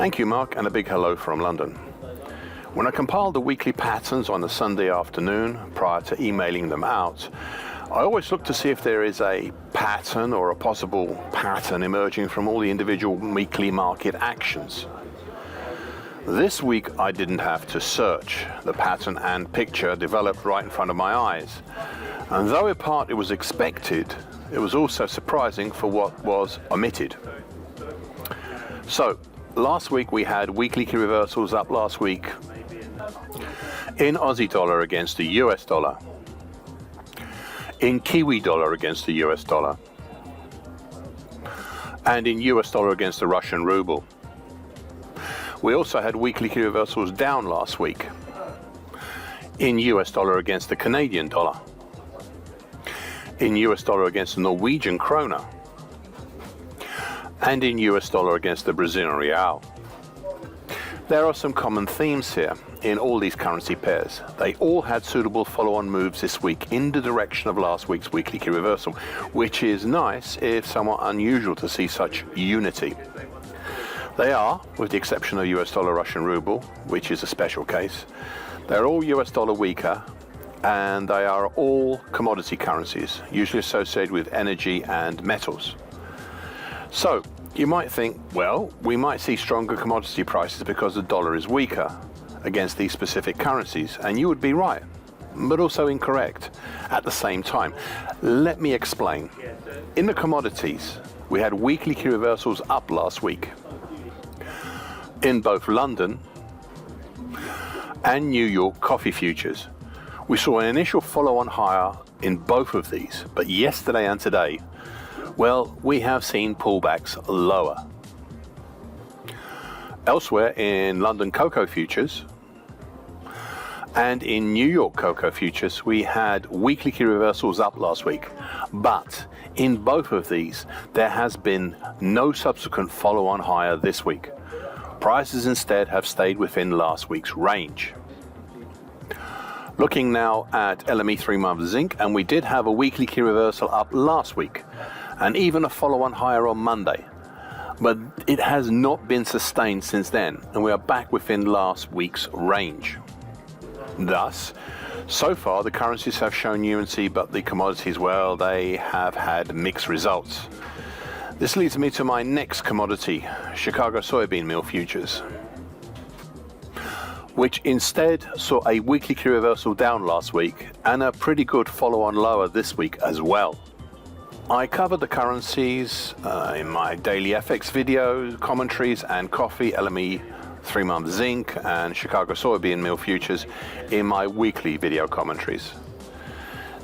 Thank you, Mark, and a big hello from London. When I compiled the weekly patterns on a Sunday afternoon prior to emailing them out, I always look to see if there is a pattern or a possible pattern emerging from all the individual weekly market actions. This week I didn't have to search. The pattern and picture developed right in front of my eyes. And though in part it was expected, it was also surprising for what was omitted. So, last week we had weekly key reversals up last week in Aussie dollar against the US dollar, in Kiwi dollar against the US dollar, and in US dollar against the Russian ruble. We also had weekly key reversals down last week in US dollar against the Canadian dollar, in US dollar against the Norwegian krona, and in US dollar against the Brazilian real. There are some common themes here in all these currency pairs. They all had suitable follow-on moves this week in the direction of last week's weekly key reversal, which is nice if somewhat unusual to see such unity. They are, with the exception of US dollar Russian ruble, which is a special case, they're all US dollar weaker, and they are all commodity currencies, usually associated with energy and metals. So, you might think, well, we might see stronger commodity prices because the dollar is weaker against these specific currencies, and you would be right, but also incorrect at the same time. Let me explain. In the commodities, we had weekly key reversals up last week in both London and New York coffee futures. We saw an initial follow-on higher in both of these, but yesterday and today, well, we have seen pullbacks lower. Elsewhere in London cocoa futures and in New York cocoa futures, we had weekly key reversals up last week, but in both of these, there has been no subsequent follow-on higher this week. Prices instead have stayed within last week's range. Looking now at LME 3-month zinc, and we did have a weekly key reversal up last week, and even a follow-on higher on Monday. But it has not been sustained since then, and we are back within last week's range. Thus, so far the currencies have shown unity, but the commodities, well, they have had mixed results. This leads me to my next commodity, Chicago soybean meal futures, which instead saw a weekly key reversal down last week and a pretty good follow-on lower this week as well. I covered the currencies in my daily FX videos, commentaries, and coffee, LME 3-month zinc, and Chicago soybean meal futures in my weekly video commentaries.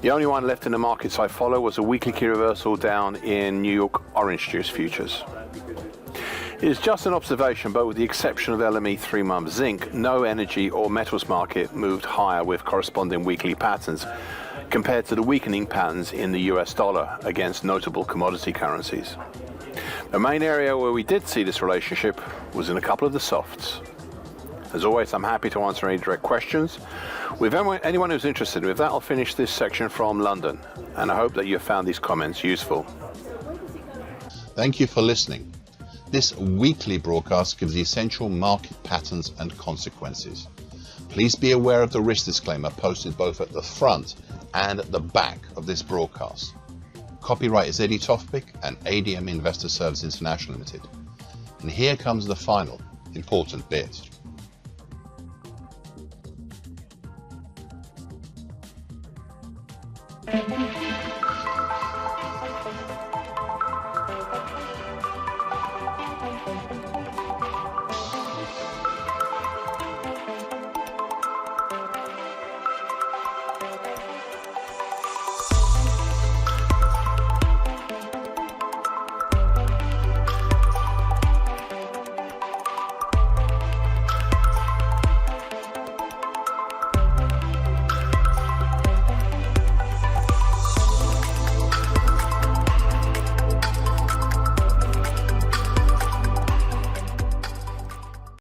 The only one left in the markets I follow was a weekly key reversal down in New York orange juice futures. It is just an observation, but with the exception of LME 3-month zinc, no energy or metals market moved higher with corresponding weekly patterns compared to the weakening patterns in the US dollar against notable commodity currencies. The main area where we did see this relationship was in a couple of the softs. As always, I'm happy to answer any direct questions with anyone who's interested. With that, I'll finish this section from London, and I hope that you have found these comments useful. Thank you for listening. This weekly broadcast gives the essential market patterns and consequences. Please be aware of the risk disclaimer posted both at the front and at the back of this broadcast. Copyright is Eddie Topic and ADM Investor Service International Limited. And here comes the final important bit.